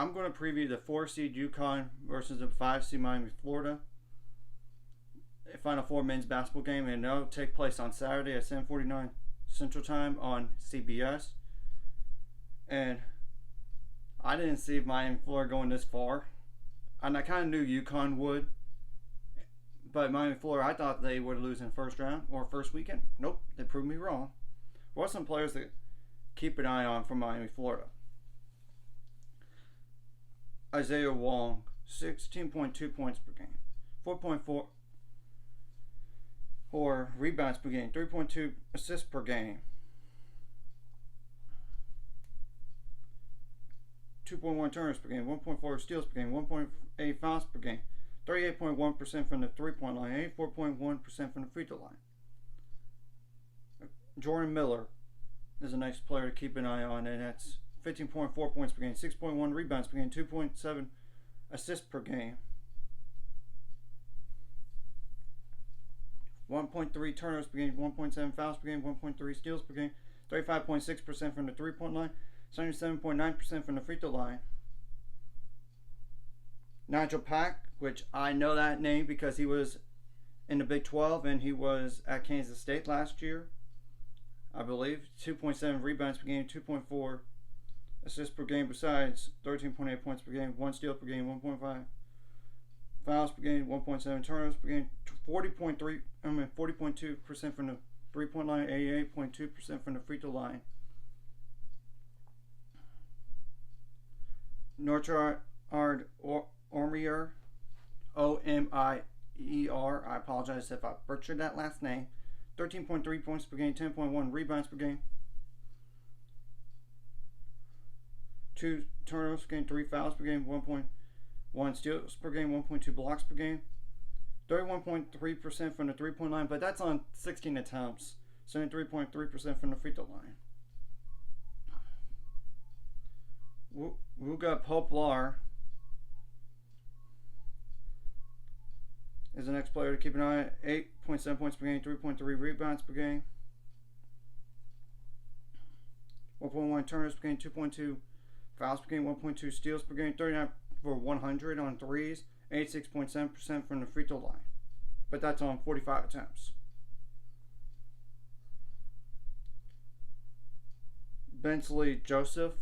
I'm going to preview the 4 seed UConn versus the 5 seed Miami, Florida. Final Four men's basketball game, and it'll take place on Saturday at 7:49 Central Time on CBS. And I didn't see Miami, Florida going this far. And I kind of knew UConn would. But Miami, Florida, I thought they would lose in the first round or first weekend. Nope, they proved me wrong. What are some players that keep an eye on from Miami, Florida? Isaiah Wong, 16.2 points per game, 4.4 or rebounds per game, 3.2 assists per game, 2.1 turnovers per game, 1.4 steals per game, 1.8 fouls per game, 38.1% from the 3-point line, 84.1% from the free throw line. Jordan Miller is the next player to keep an eye on, and that's 15.4 points per game, 6.1 rebounds per game, 2.7 assists per game, 1.3 turnovers per game, 1.7 fouls per game, 1.3 steals per game, 35.6% from the 3-point line, 77.9% from the free throw line. Nigel Pack, which I know that name because he was in the Big 12 and he was at Kansas State last year, I believe. 2.7 rebounds per game, 2.4 assists per game, besides 13.8 points per game, 1 steal per game, 1.5 fouls per game, 1.7 turnovers per game, 40.2% from the 3-point line, 88.2% from the free throw line. Norchard Omier, O-M-I-E-R. I apologize if I butchered that last name. 13.3 points per game, 10.1 rebounds per game, 2 turnovers per game, 3 fouls per game, 1.1 steals per game, 1.2 blocks per game, 31.3% from the 3-point line, but that's on 16 attempts, 73.3% from the free throw line. Wuga Poplar is the next player to keep an eye on. 8.7 points per game, 3.3 rebounds per game, 1.1 turnovers per game, 2.2 fouls per game, 1.2 steals per game, 39 for 100 on threes, 86.7% from the free throw line. But that's on 45 attempts. Bensley Joseph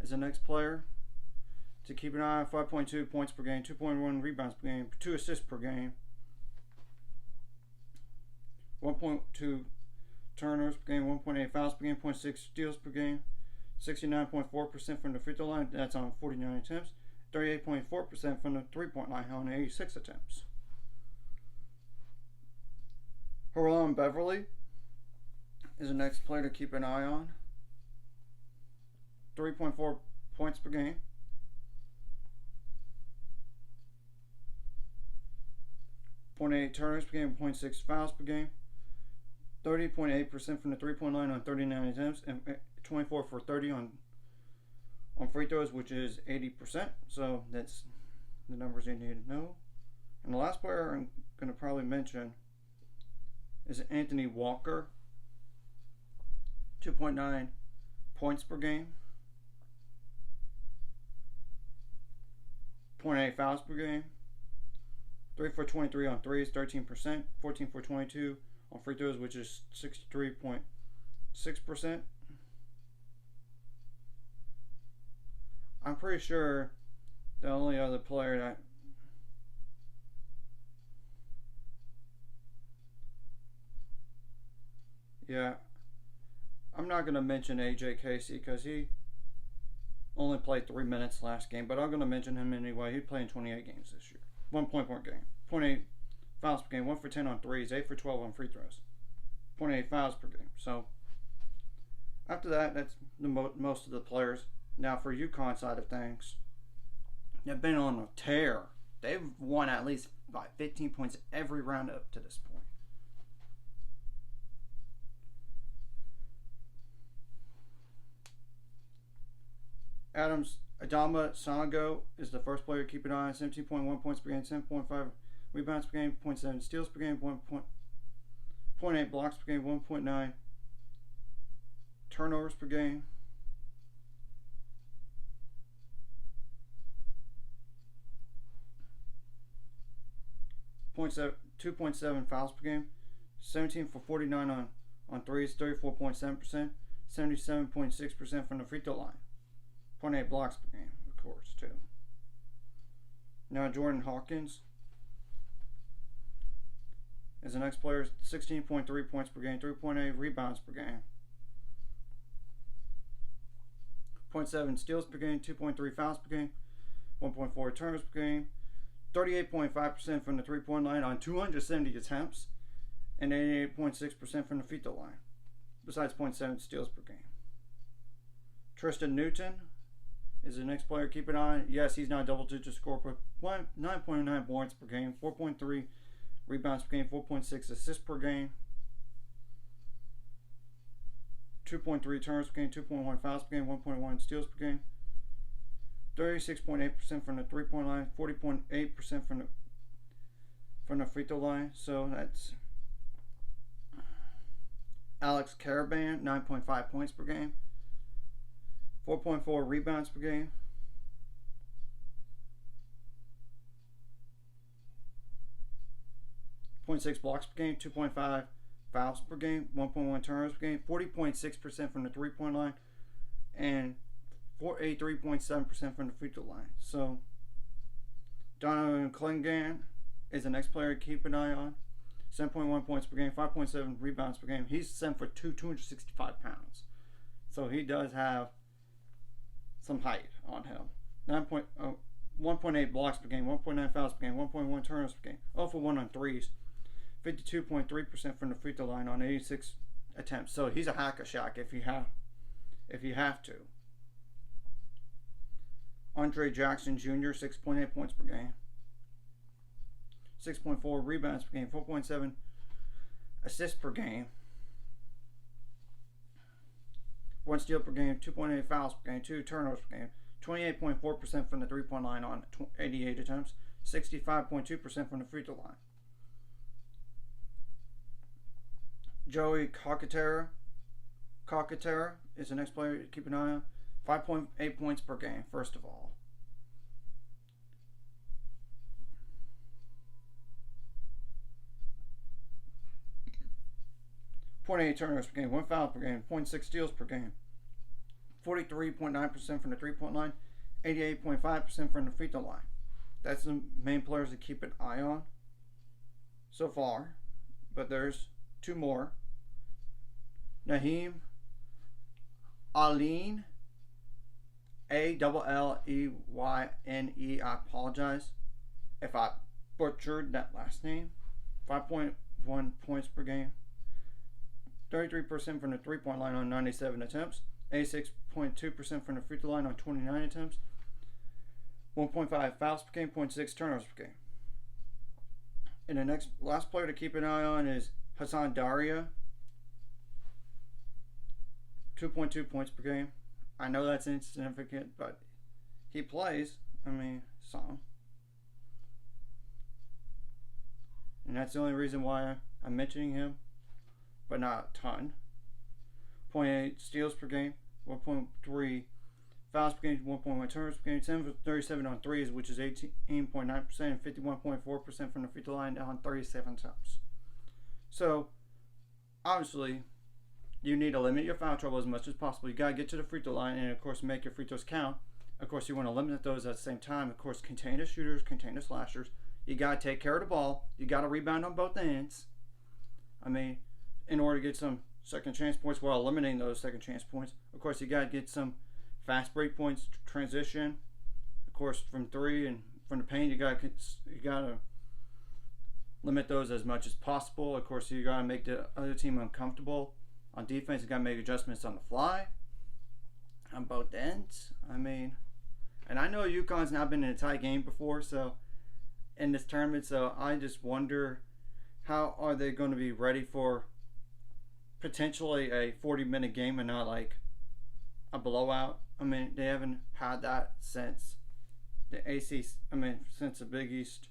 is the next player to keep an eye on. 5.2 points per game, 2.1 rebounds per game, 2 assists per game, 1.2 turnovers per game, 1.8 fouls per game, 0.6 steals per game, 69.4% from the free throw line. That's on 49 attempts. 38.4% from the 3-point line on 86 attempts. Harlan Beverly is the next player to keep an eye on. 3.4 points per game, 0.8 turnovers per game, 0.6 fouls per game, 30.8% from the 3-point line on 39 attempts, and 24 for 30 on free throws, which is 80%. So that's the numbers you need to know. And the last player I'm going to probably mention is Anthony Walker. 2.9 points per game, 0.8 fouls per game, 3 for 23 on threes, 13%, 14 for 22 on free throws, which is 63.6%. I'm pretty sure the only other player that I'm not going to mention AJ Casey because he only played 3 minutes last game, but I'm going to mention him anyway. He played in 28 games this year. 1 point per game, 0.8 fouls per game, 1 for 10 on threes, 8 for 12 on free throws, 0.8 fouls per game. So after that, that's the most of the players. Now for UConn side of things, they've been on a tear. They've won at least by 15 points every round up to this point. Adama Sanago is the first player to keep an eye on. 17.1 points per game, 10.5 rebounds per game, 0.7 steals per game, 1.8 blocks per game, 1.9 turnovers per game, 2.7 fouls per game, 17 for 49 on threes, 34.7%, 77.6% from the free throw line, 0.8 blocks per game, of course, too. Now Jordan Hawkins is the next player, 16.3 points per game, 3.8 rebounds per game, 0.7 steals per game, 2.3 fouls per game, 1.4 turnovers per game, 38.5% from the three-point line on 270 attempts, and 88.6% from the free throw line, besides 0.7 steals per game. Tristan Newton is the next player to keep an eye on. Yes, he's not a double-digit scorer, but 9.9 points per game, 4.3 rebounds per game, 4.6 assists per game, 2.3 turnovers per game, 2.1 fouls per game, 1.1 steals per game, 36.8% from the three-point line, 40.8% from the free throw line. So that's Alex Caravan, 9.5 points per game, 4.4 rebounds per game, 0.6 blocks per game, 2.5 fouls per game, 1.1 turnovers per game, 40.6% from the three-point line, and 83.7% from the free throw line. So Donovan Clingan is the next player to keep an eye on. 7.1 points per game, 5.7 rebounds per game. He's 7'2", 265 pounds. So he does have some height on him. 1.8 blocks per game, 1.9 fouls per game, 1.1 turnovers per game. 0 for 1 on threes. 52.3% from the free throw line on 86 attempts. So he's a hack-a-shack if you have to. Andre Jackson Jr., 6.8 points per game, 6.4 rebounds per game, 4.7 assists per game, 1 steal per game, 2.8 fouls per game, 2 turnovers per game, 28.4% from the three-point line on 88 attempts, 65.2% from the free throw line. Joey Calcaterra is the next player to keep an eye on. 5.8 points per game, first of all. .8 turnovers per game, 1 foul per game, 0.6 steals per game, 43.9% from the three-point line, 88.5% from the free throw line. That's the main players to keep an eye on so far. But there's two more. Naheem Aleyne, Alleyne. I apologize if I butchered that last name. 5.1 points per game, 33% from the three-point line on 97 attempts, 86.2% from the free throw line on 29 attempts, 1.5 fouls per game, 0.6 turnovers per game. And the last player to keep an eye on is Hassan Daria, 2.2 points per game. I know that's insignificant, but he plays. Some. And that's the only reason why I'm mentioning him, but not a ton. 0.8 steals per game, 1.3 fouls per game, 1.1 turnovers per game, 10 for 37 on threes, which is 18.9%, and 51.4% from the free throw line on 37 attempts. So, obviously, you need to limit your foul trouble as much as possible. You got to get to the free throw line and, of course, make your free throws count. Of course, you want to limit those at the same time. Of course, contain the shooters, contain the slashers. You got to take care of the ball. You got to rebound on both ends. In order to get some second chance points while eliminating those second chance points. Of course, you got to get some fast break points, transition. Of course, from three and from the paint, you got to limit those as much as possible. Of course, you got to make the other team uncomfortable. On defense, you got to make adjustments on the fly on both ends. And I know UConn's not been in a tight game before, so in this tournament, so I just wonder how are they going to be ready for potentially a 40-minute game and not like a blowout. They haven't had that since the since the Big East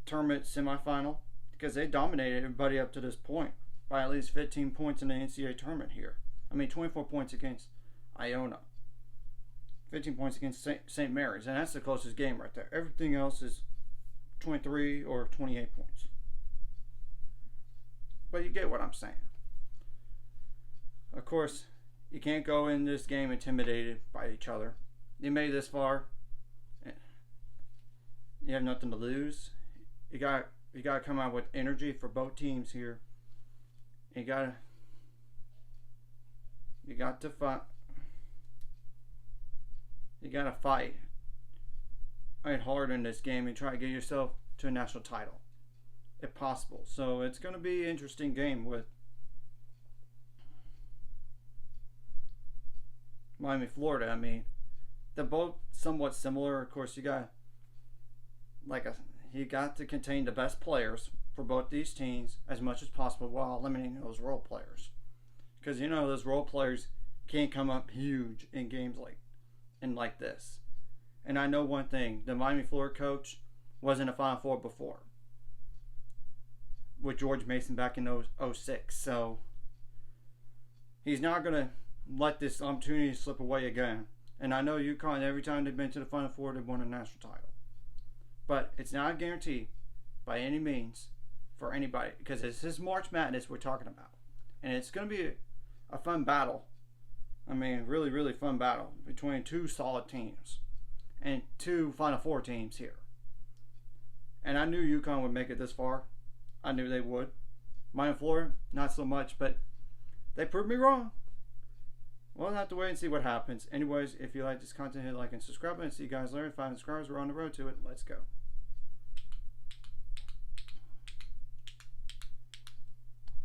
tournament semifinal, because they dominated everybody up to this point by at least 15 points in the NCAA tournament here. 24 points against Iona, 15 points against St. Mary's, and that's the closest game right there. Everything else is 23 or 28 points. But you get what I'm saying. Of course, you can't go in this game intimidated by each other. You made it this far. You have nothing to lose. You got to come out with energy for both teams here. You got to fight. You got to fight hard in this game and try to get yourself to a national title, if possible. So it's going to be an interesting game with Miami, Florida. I mean, they're both somewhat similar. Of course, you got to contain the best players for both these teams as much as possible while eliminating those role players. Because those role players can't come up huge in games like this. And I know one thing: the Miami, Florida coach was in a Final Four before with George Mason back in 06. So he's not gonna let this opportunity slip away again. And I know UConn, every time they've been to the Final Four, they've won a national title. But it's not a guarantee by any means for anybody, because it's this March Madness we're talking about. And it's going to be a fun battle. I mean, really, really fun battle between two solid teams and two Final Four teams here. And I knew UConn would make it this far. I knew they would. Miami, Florida, not so much, but they proved me wrong. We'll have to wait and see what happens. Anyways, if you like this content, hit like and subscribe, and see you guys later. 5 subscribers, we're on the road to it. Let's go.